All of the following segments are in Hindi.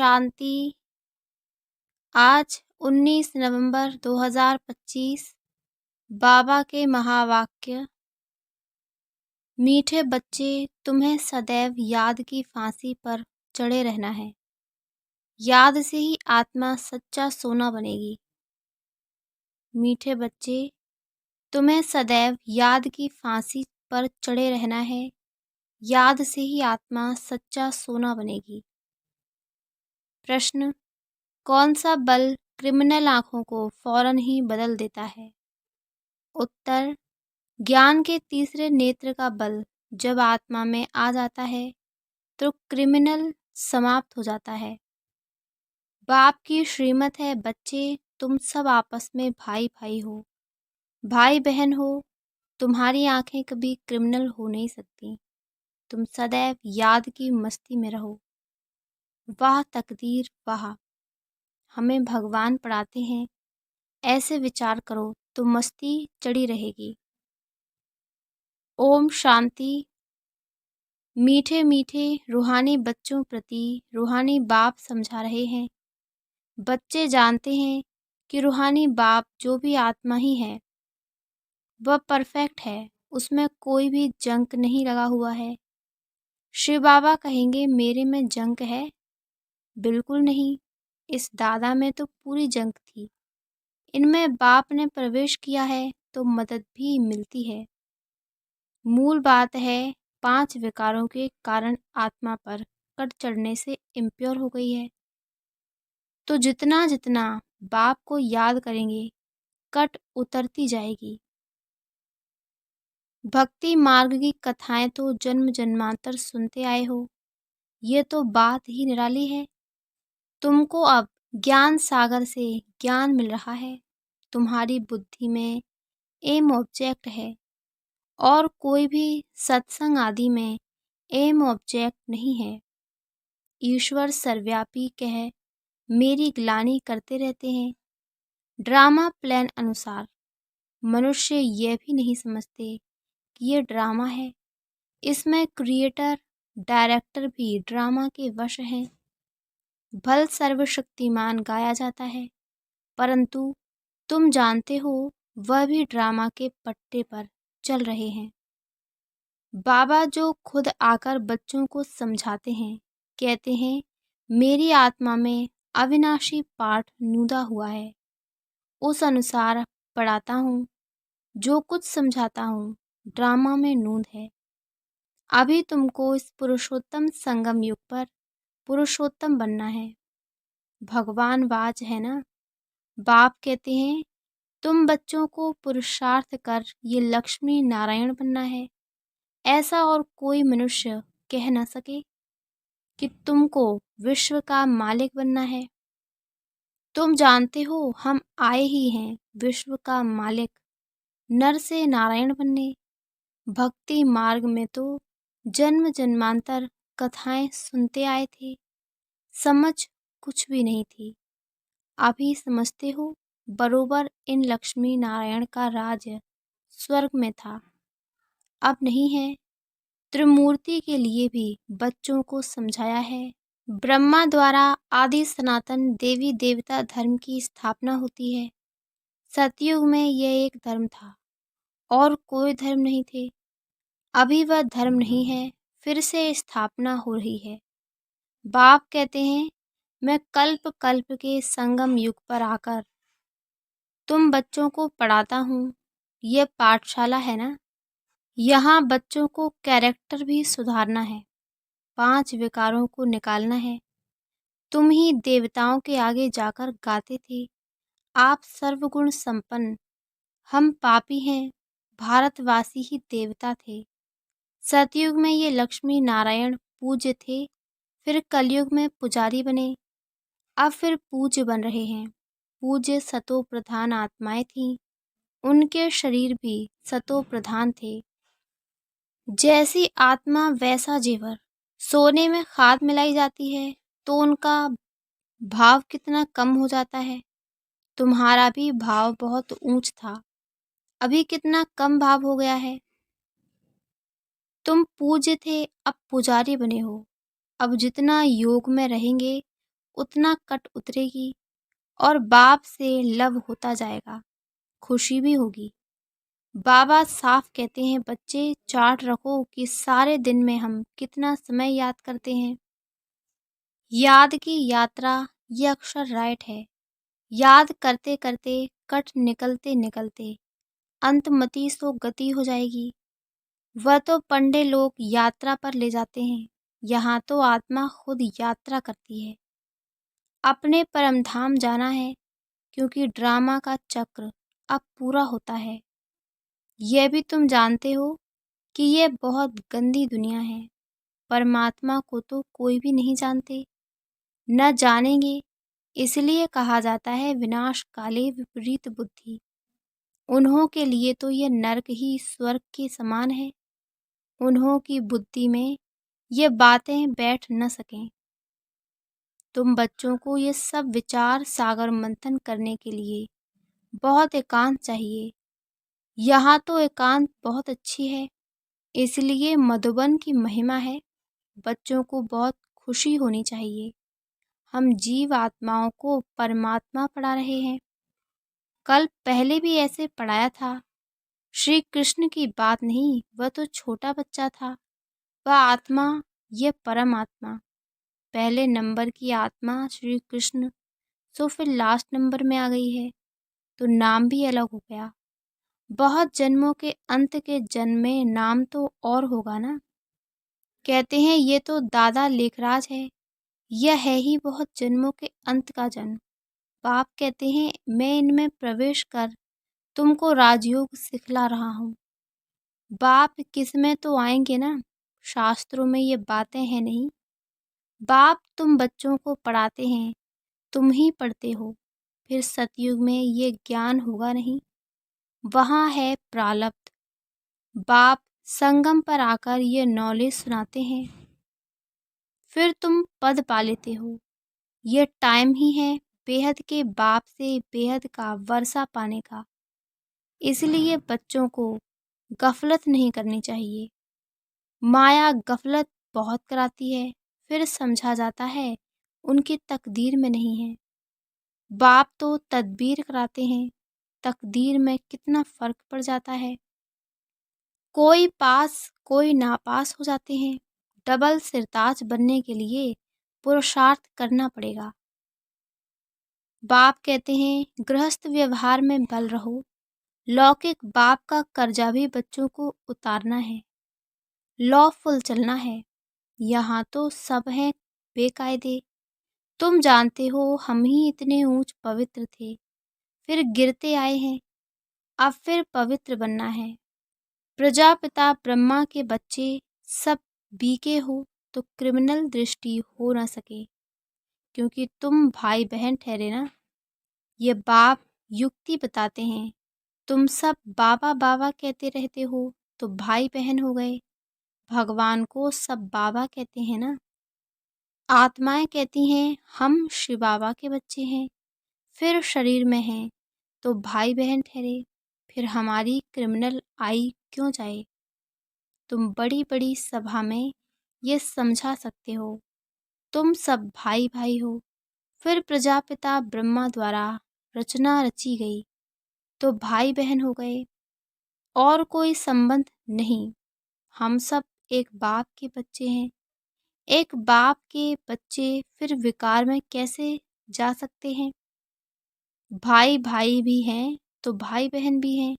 शांति। आज 19 नवंबर 2025। बाबा के महावाक्य। मीठे बच्चे, तुम्हें सदैव याद की फांसी पर चढ़े रहना है। याद से ही आत्मा सच्चा सोना बनेगी। मीठे बच्चे, तुम्हें सदैव याद की फांसी पर चढ़े रहना है। याद से ही आत्मा सच्चा सोना बनेगी। प्रश्न: कौन सा बल क्रिमिनल आँखों को फौरन ही बदल देता है? उत्तर: ज्ञान के तीसरे नेत्र का बल जब आत्मा में आ जाता है तो क्रिमिनल समाप्त हो जाता है। बाप की श्रीमत है, बच्चे तुम सब आपस में भाई भाई हो, भाई बहन हो। तुम्हारी आंखें कभी क्रिमिनल हो नहीं सकती। तुम सदैव याद की मस्ती में रहो। वाह तकदीर वाह! हमें भगवान पढ़ाते हैं, ऐसे विचार करो तो मस्ती चढ़ी रहेगी। ओम शांति। मीठे मीठे रूहानी बच्चों प्रति रूहानी बाप समझा रहे हैं। बच्चे जानते हैं कि रूहानी बाप जो भी आत्मा ही है वह परफेक्ट है, उसमें कोई भी जंक नहीं लगा हुआ है। शिव बाबा कहेंगे मेरे में जंक है? बिल्कुल नहीं। इस दादा में तो पूरी जंक थी। इनमें बाप ने प्रवेश किया है तो मदद भी मिलती है। मूल बात है, 5 विकारों के कारण आत्मा पर कट चढ़ने से इम्प्योर हो गई है। तो जितना जितना बाप को याद करेंगे कट उतरती जाएगी। भक्ति मार्ग की कथाएं तो जन्म जन्मांतर सुनते आए हो, ये तो बात ही निराली है। तुमको अब ज्ञान सागर से ज्ञान मिल रहा है। तुम्हारी बुद्धि में एम ऑब्जेक्ट है और कोई भी सत्संग आदि में एम ऑब्जेक्ट नहीं है। ईश्वर सर्वव्यापी कह मेरी ग्लानि करते रहते हैं। ड्रामा प्लान अनुसार मनुष्य यह भी नहीं समझते कि ये ड्रामा है। इसमें क्रिएटर डायरेक्टर भी ड्रामा के वश हैं। भल सर्वशक्तिमान गाया जाता है, परंतु तुम जानते हो वह भी ड्रामा के पट्टे पर चल रहे हैं। बाबा जो खुद आकर बच्चों को समझाते हैं, कहते हैं मेरी आत्मा में अविनाशी पाठ न्यूदा हुआ है, उस अनुसार पढ़ाता हूँ। जो कुछ समझाता हूँ ड्रामा में नूंद है। अभी तुमको इस पुरुषोत्तम संगम युग पर पुरुषोत्तम बनना है। भगवान वाज है ना। बाप कहते हैं तुम बच्चों को पुरुषार्थ कर ये लक्ष्मी नारायण बनना है। ऐसा और कोई मनुष्य कह न सके कि तुमको विश्व का मालिक बनना है। तुम जानते हो हम आए ही हैं विश्व का मालिक, नर से नारायण बनने। भक्ति मार्ग में तो जन्म जन्मांतर कथाएं सुनते आए थे, समझ कुछ भी नहीं थी। अभी समझते हो बरोबर इन लक्ष्मी नारायण का राज स्वर्ग में था, अब नहीं है। त्रिमूर्ति के लिए भी बच्चों को समझाया है। ब्रह्मा द्वारा आदि सनातन देवी देवता धर्म की स्थापना होती है। सतयुग में यह एक धर्म था और कोई धर्म नहीं थे। अभी वह धर्म नहीं है, फिर से स्थापना हो रही है। बाप कहते हैं मैं कल्प कल्प के संगम युग पर आकर तुम बच्चों को पढ़ाता हूँ। ये पाठशाला है ना, यहाँ बच्चों को कैरेक्टर भी सुधारना है, 5 विकारों को निकालना है। तुम ही देवताओं के आगे जाकर गाते थे आप सर्वगुण संपन्न, हम पापी हैं, भारतवासी ही देवता थे। सतयुग में ये लक्ष्मी नारायण पूज्य थे, फिर कलयुग में पुजारी बने, अब फिर पूज्य बन रहे हैं। पूज्य सतो प्रधान आत्माएं थीं, उनके शरीर भी सतो प्रधान थे। जैसी आत्मा वैसा जेवर। सोने में खाद मिलाई जाती है तो उनका भाव कितना कम हो जाता है। तुम्हारा भी भाव बहुत ऊंच था, अभी कितना कम भाव हो गया है। तुम पूज्य थे, अब पुजारी बने हो। अब जितना योग में रहेंगे उतना कट उतरेगी और बाप से लव होता जाएगा, खुशी भी होगी। बाबा साफ कहते हैं, बच्चे चार्ट रखो कि सारे दिन में हम कितना समय याद करते हैं। याद की यात्रा ये अक्षर राइट है। याद करते करते कट निकलते निकलते अंतमति सो गति हो जाएगी। वह तो पंडे लोग यात्रा पर ले जाते हैं, यहाँ तो आत्मा खुद यात्रा करती है। अपने परमधाम जाना है, क्योंकि ड्रामा का चक्र अब पूरा होता है। यह भी तुम जानते हो कि यह बहुत गंदी दुनिया है। परमात्मा को तो कोई भी नहीं जानते, न जानेंगे। इसलिए कहा जाता है विनाश काले विपरीत बुद्धि। उन्हों के लिए तो यह नरक ही स्वर्ग के समान है। उन्हों की बुद्धि में ये बातें बैठ न सकें। तुम बच्चों को ये सब विचार सागर मंथन करने के लिए बहुत एकांत चाहिए। यहाँ तो एकांत बहुत अच्छी है, इसलिए मधुबन की महिमा है। बच्चों को बहुत खुशी होनी चाहिए। हम जीव आत्माओं को परमात्मा पढ़ा रहे हैं। कल पहले भी ऐसे पढ़ाया था। श्री कृष्ण की बात नहीं, वह तो छोटा बच्चा था। वह आत्मा, ये परम आत्मा, पहले नंबर की आत्मा श्री कृष्ण, तो फिर लास्ट नंबर में आ गई है, तो नाम भी अलग हो गया। बहुत जन्मों के अंत के जन्म में नाम तो और होगा ना। कहते हैं ये तो दादा लेखराज है। यह है ही बहुत जन्मों के अंत का जन्म। बाप कहते हैं मैं इनमें प्रवेश कर तुमको राजयोग सिखला रहा हूँ। बाप किस में तो आएंगे ना, शास्त्रों में ये बातें हैं नहीं। बाप तुम बच्चों को पढ़ाते हैं, तुम ही पढ़ते हो। फिर सतयुग में ये ज्ञान होगा नहीं, वहाँ है प्रालब्ध। बाप संगम पर आकर ये नॉलेज सुनाते हैं, फिर तुम पद पा लेते हो। ये टाइम ही है बेहद के बाप से बेहद का वर्षा पाने का। इसलिए बच्चों को गफलत नहीं करनी चाहिए। माया गफलत बहुत कराती है, फिर समझा जाता है उनकी तकदीर में नहीं है। बाप तो तदबीर कराते हैं, तकदीर में कितना फर्क पड़ जाता है। कोई पास कोई नापास हो जाते हैं। डबल सिरताज बनने के लिए पुरुषार्थ करना पड़ेगा। बाप कहते हैं गृहस्थ व्यवहार में बल रहो। लौकिक बाप का कर्जा भी बच्चों को उतारना है, लॉफुल चलना है। यहाँ तो सब हैं बेकायदे। तुम जानते हो हम ही इतने ऊंच पवित्र थे, फिर गिरते आए हैं। अब फिर पवित्र बनना है। प्रजापिता ब्रह्मा के बच्चे सब बीके हो तो क्रिमिनल दृष्टि हो ना सके, क्योंकि तुम भाई बहन ठहरे ना। ये बाप युक्ति बताते हैं। तुम सब बाबा बाबा कहते रहते हो तो भाई बहन हो गए। भगवान को सब बाबा कहते हैं ना। आत्माएं कहती हैं हम शिव बाबा के बच्चे हैं, फिर शरीर में हैं तो भाई बहन ठहरे। फिर हमारी क्रिमिनल आई क्यों जाए। तुम बड़ी बड़ी सभा में ये समझा सकते हो, तुम सब भाई भाई हो। फिर प्रजापिता ब्रह्मा द्वारा रचना रची गई तो भाई बहन हो गए, और कोई संबंध नहीं। हम सब एक बाप के बच्चे हैं। एक बाप के बच्चे फिर विकार में कैसे जा सकते हैं। भाई भाई भी हैं तो भाई बहन भी हैं।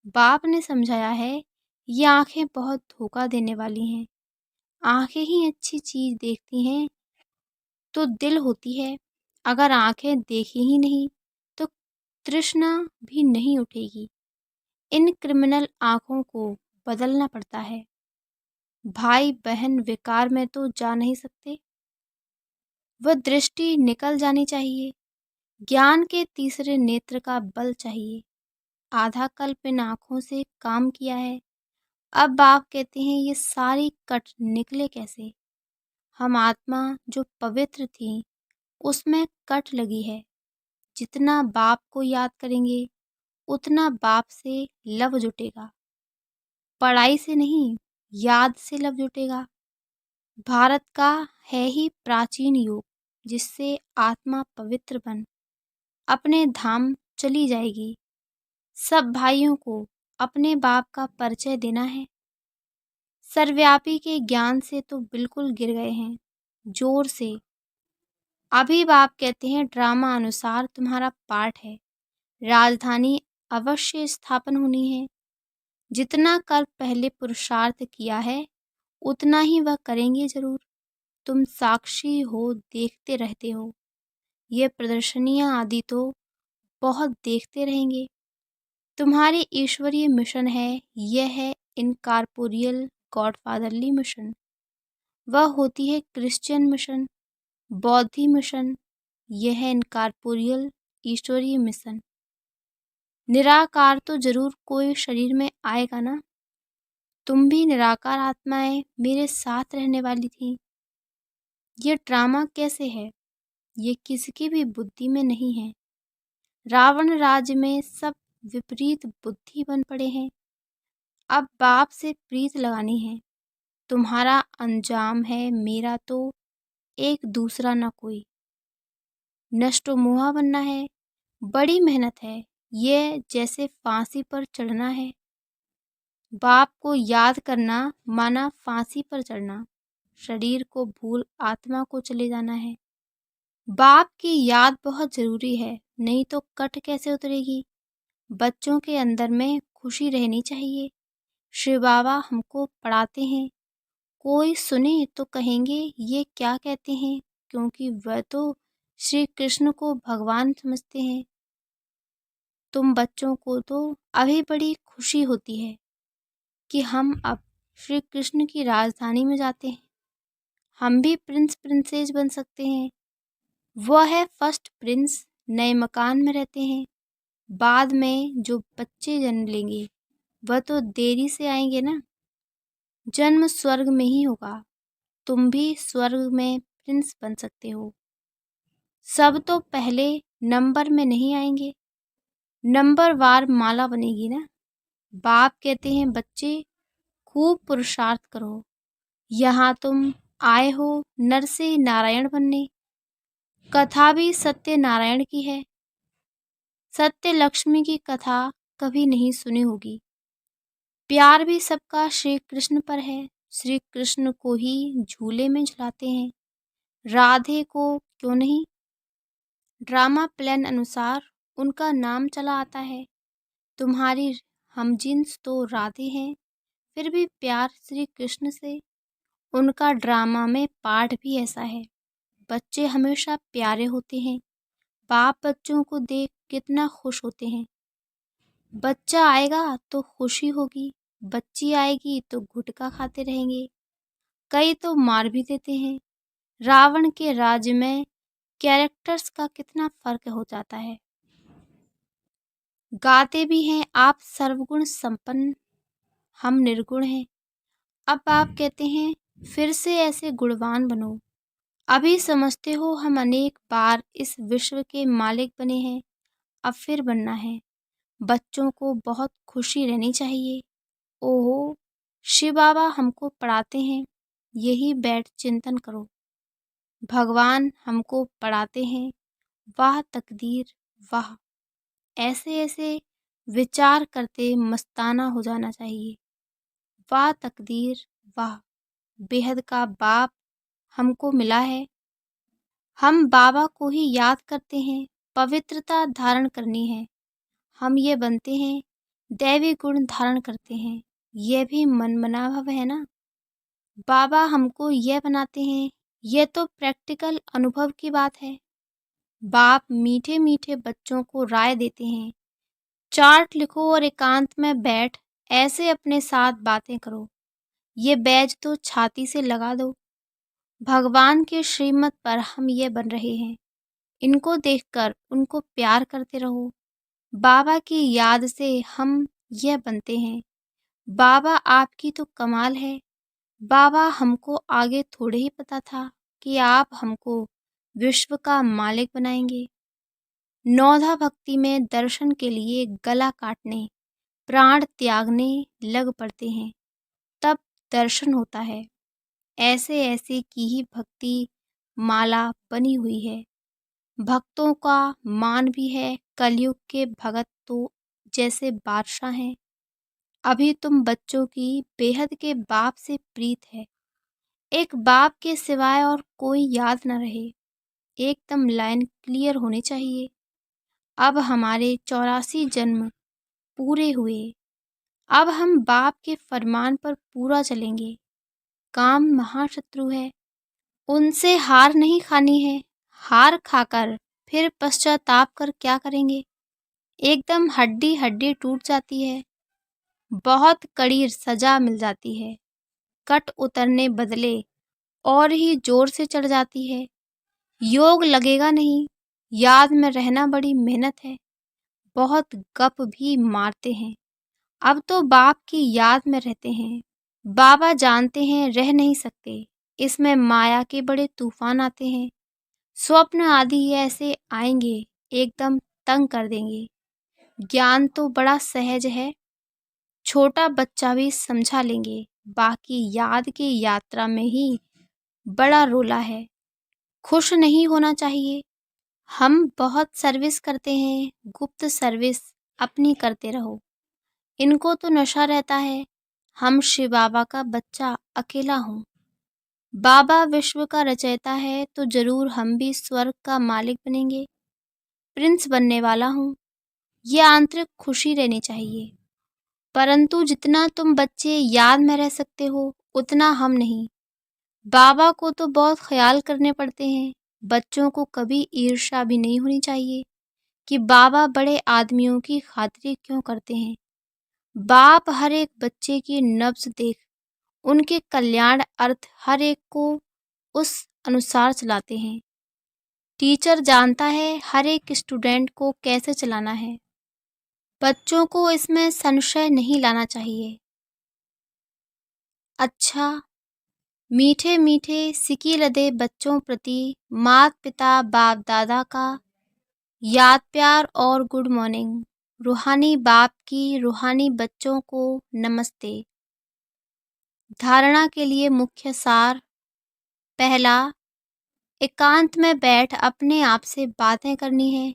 बाप ने समझाया है ये आंखें बहुत धोखा देने वाली हैं। आंखें ही अच्छी चीज देखती हैं तो दिल होती है। अगर आंखें देखी ही नहीं तो तृष्णा भी नहीं उठेगी। इन क्रिमिनल आंखों को बदलना पड़ता है। भाई बहन विकार में तो जा नहीं सकते, वह दृष्टि निकल जानी चाहिए। ज्ञान के तीसरे नेत्र का बल चाहिए। आधा कल्प इन आँखों से काम किया है। अब आप कहते हैं ये सारी कट निकले कैसे। हम आत्मा जो पवित्र थी उसमें कट लगी है। जितना बाप को याद करेंगे उतना बाप से लव जुटेगा। पढ़ाई से नहीं, याद से लव जुटेगा। भारत का है ही प्राचीन युग, जिससे आत्मा पवित्र बन अपने धाम चली जाएगी। सब भाइयों को अपने बाप का परिचय देना है। सर्वव्यापी के ज्ञान से तो बिल्कुल गिर गए हैं, जोर से। अभी बाप कहते हैं ड्रामा अनुसार तुम्हारा पाठ है, राजधानी अवश्य स्थापन होनी है। जितना कर पहले पुरुषार्थ किया है उतना ही वह करेंगे जरूर। तुम साक्षी हो, देखते रहते हो। ये प्रदर्शनियां आदि तो बहुत देखते रहेंगे। तुम्हारी ईश्वरीय मिशन है, यह है इनकॉर्पोरियल गॉडफादरली मिशन। वह होती है क्रिश्चियन मिशन, बौद्धि मिशन। यह है इनकॉर्पोरियल ईश्वरीय मिशन। निराकार तो जरूर कोई शरीर में आएगा ना। तुम भी निराकार आत्माएं मेरे साथ रहने वाली थी। ये ड्रामा कैसे है, ये किसी भी बुद्धि में नहीं है। रावण राज्य में सब विपरीत बुद्धि बन पड़े हैं। अब बाप से प्रीत लगानी है। तुम्हारा अंजाम है, मेरा तो एक दूसरा ना कोई। नष्टो मोहा बनना है, बड़ी मेहनत है। ये जैसे फांसी पर चढ़ना है। बाप को याद करना माना फांसी पर चढ़ना। शरीर को भूल आत्मा को चले जाना है। बाप की याद बहुत जरूरी है, नहीं तो कट कैसे उतरेगी। बच्चों के अंदर में खुशी रहनी चाहिए। शिव बाबा हमको पढ़ाते हैं, कोई सुने तो कहेंगे ये क्या कहते हैं, क्योंकि वह तो श्री कृष्ण को भगवान समझते हैं। तुम बच्चों को तो अभी बड़ी खुशी होती है कि हम अब श्री कृष्ण की राजधानी में जाते हैं। हम भी प्रिंस प्रिंसेस बन सकते हैं। वह है फर्स्ट प्रिंस, नए मकान में रहते हैं। बाद में जो बच्चे जन्म लेंगे वह तो देरी से आएंगे ना। जन्म स्वर्ग में ही होगा। तुम भी स्वर्ग में प्रिंस बन सकते हो। सब तो पहले नंबर में नहीं आएंगे, नंबर वार माला बनेगी ना। बाप कहते हैं बच्चे खूब पुरुषार्थ करो। यहाँ तुम आए हो नर से नारायण बनने। कथा भी सत्य नारायण की है। सत्य लक्ष्मी की कथा कभी नहीं सुनी होगी। प्यार भी सबका श्री कृष्ण पर है। श्री कृष्ण को ही झूले में झुलाते हैं, राधे को क्यों नहीं। ड्रामा प्लान अनुसार उनका नाम चला आता है। तुम्हारी हमजिन्स तो राधे हैं, फिर भी प्यार श्री कृष्ण से। उनका ड्रामा में पाठ भी ऐसा है। बच्चे हमेशा प्यारे होते हैं। बाप बच्चों को देख कितना खुश होते हैं। बच्चा आएगा तो खुशी होगी, बच्ची आएगी तो गुटखा खाते रहेंगे, कई तो मार भी देते हैं। रावण के राज्य में कैरेक्टर्स का कितना फर्क हो जाता है। गाते भी हैं आप सर्वगुण संपन्न, हम निर्गुण हैं। अब आप कहते हैं फिर से ऐसे गुणवान बनो। अभी समझते हो हम अनेक बार इस विश्व के मालिक बने हैं, अब फिर बनना है। बच्चों को बहुत खुशी रहनी चाहिए। ओहो, शिव बाबा हमको पढ़ाते हैं, यही बैठ चिंतन करो। भगवान हमको पढ़ाते हैं, वाह तकदीर वाह। ऐसे ऐसे विचार करते मस्ताना हो जाना चाहिए। वाह तकदीर वाह, बेहद का बाप हमको मिला है। हम बाबा को ही याद करते हैं, पवित्रता धारण करनी है। हम ये बनते हैं, दैवी गुण धारण करते हैं, यह भी मनमनाभव है ना। बाबा हमको यह बनाते हैं, यह तो प्रैक्टिकल अनुभव की बात है। बाप मीठे मीठे बच्चों को राय देते हैं, चार्ट लिखो और एकांत में बैठ ऐसे अपने साथ बातें करो। ये बैज तो छाती से लगा दो। भगवान के श्रीमत पर हम ये बन रहे हैं। इनको देखकर उनको प्यार करते रहो। बाबा की याद से हम यह बनते हैं। बाबा आपकी तो कमाल है। बाबा हमको आगे थोड़े ही पता था कि आप हमको विश्व का मालिक बनाएंगे। नौधा भक्ति में दर्शन के लिए गला काटने, प्राण त्यागने लग पड़ते हैं, तब दर्शन होता है। ऐसे ऐसे की ही भक्ति माला बनी हुई है। भक्तों का मान भी है। कलयुग के भगत तो जैसे बादशाह हैं। अभी तुम बच्चों की बेहद के बाप से प्रीत है। एक बाप के सिवाय और कोई याद न रहे। एकदम लाइन क्लियर होनी चाहिए। अब हमारे 84 जन्म पूरे हुए। अब हम बाप के फरमान पर पूरा चलेंगे। काम महाशत्रु है, उनसे हार नहीं खानी है। हार खाकर फिर पश्चाताप कर क्या करेंगे। एकदम हड्डी हड्डी टूट जाती है। बहुत कड़ी सजा मिल जाती है। कट उतरने बदले और ही जोर से चढ़ जाती है। योग लगेगा नहीं। याद में रहना बड़ी मेहनत है। बहुत गप भी मारते हैं। अब तो बाप की याद में रहते हैं। बाबा जानते हैं रह नहीं सकते। इसमें माया के बड़े तूफान आते हैं। स्वप्न आदि ऐसे आएंगे, एकदम तंग कर देंगे। ज्ञान तो बड़ा सहज है, छोटा बच्चा भी समझा लेंगे। बाकी याद की यात्रा में ही बड़ा रोला है। खुश नहीं होना चाहिए। हम बहुत सर्विस करते हैं, गुप्त सर्विस अपनी करते रहो। इनको तो नशा रहता है। हम शिव बाबा का बच्चा अकेला हूँ। बाबा विश्व का रचयिता है तो जरूर हम भी स्वर्ग का मालिक बनेंगे। प्रिंस बनने वाला हूँ। ये आंतरिक खुशी रहनी चाहिए। परंतु जितना तुम बच्चे याद में रह सकते हो उतना हम नहीं। बाबा को तो बहुत ख्याल करने पड़ते हैं। बच्चों को कभी ईर्ष्या भी नहीं होनी चाहिए कि बाबा बड़े आदमियों की खातिरी क्यों करते हैं। बाप हर एक बच्चे की नब्ज देख उनके कल्याण अर्थ हर एक को उस अनुसार चलाते हैं। टीचर जानता है हर एक स्टूडेंट को कैसे चलाना है। बच्चों को इसमें संशय नहीं लाना चाहिए। अच्छा, मीठे मीठे सिकी लदे बच्चों प्रति माता पिता बाप दादा का याद प्यार और गुड मॉर्निंग। रूहानी बाप की रूहानी बच्चों को नमस्ते। धारणा के लिए मुख्य सार। पहला, एकांत में बैठ अपने आप से बातें करनी है।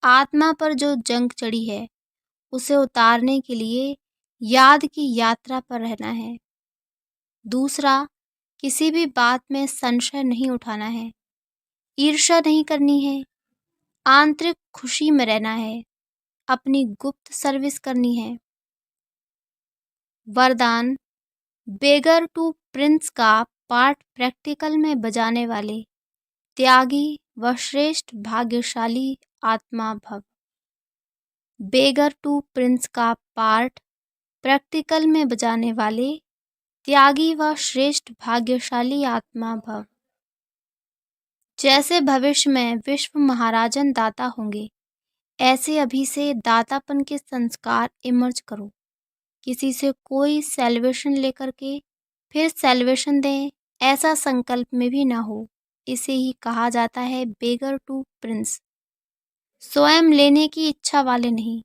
आत्मा पर जो जंग चढ़ी है उसे उतारने के लिए याद की यात्रा पर रहना है। दूसरा, किसी भी बात में संशय नहीं उठाना है। ईर्ष्या नहीं करनी है। आंतरिक खुशी में रहना है। अपनी गुप्त सर्विस करनी है। वरदान, बेगर टू प्रिंस का पार्ट प्रैक्टिकल में बजाने वाले त्यागी व श्रेष्ठ भाग्यशाली आत्मा भव। बेगर टू प्रिंस का पार्ट प्रैक्टिकल में बजाने वाले त्यागी व श्रेष्ठ भाग्यशाली आत्मा भव। जैसे भविष्य में विश्व महाराजन दाता होंगे, ऐसे अभी से दातापन के संस्कार इमर्ज करो। किसी से कोई सेलिब्रेशन लेकर के फिर सेलिब्रेशन दें, ऐसा संकल्प में भी ना हो। इसे ही कहा जाता है बेगर टू प्रिंस। स्वयं लेने की इच्छा वाले नहीं,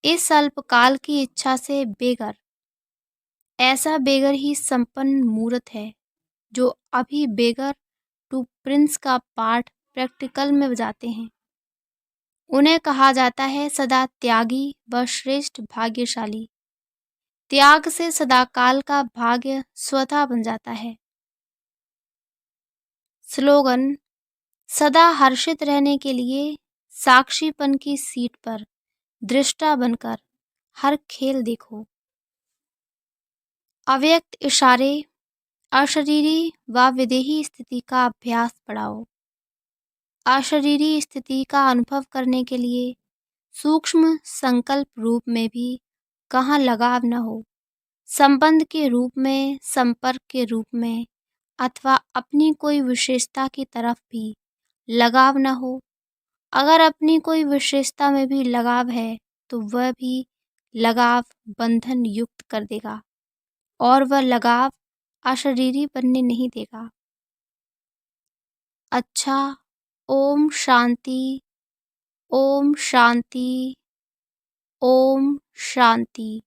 इस अल्पकाल की इच्छा से बेगर। ऐसा बेगर ही संपन्न मूर्त है जो अभी बेगर टू प्रिंस का पाठ प्रैक्टिकल में बजाते हैं। उन्हें कहा जाता है सदा त्यागी व श्रेष्ठ भाग्यशाली। त्याग से सदाकाल का भाग्य स्वतः बन जाता है। स्लोगन, सदा हर्षित रहने के लिए साक्षीपन की सीट पर दृष्टा बनकर हर खेल देखो। अव्यक्त इशारे, अशरीरी व विदेही स्थिति का अभ्यास बढ़ाओ। अशरीरी स्थिति का अनुभव करने के लिए सूक्ष्म संकल्प रूप में भी कहाँ लगाव न हो, संबंध के रूप में, संपर्क के रूप में अथवा अपनी कोई विशेषता की तरफ भी लगाव न हो। अगर अपनी कोई विशेषता में भी लगाव है तो वह भी लगाव बंधन युक्त कर देगा और वह लगाव अशरीरी बनने नहीं देगा। अच्छा, ओम शांति, ओम शांति, ओम शांति।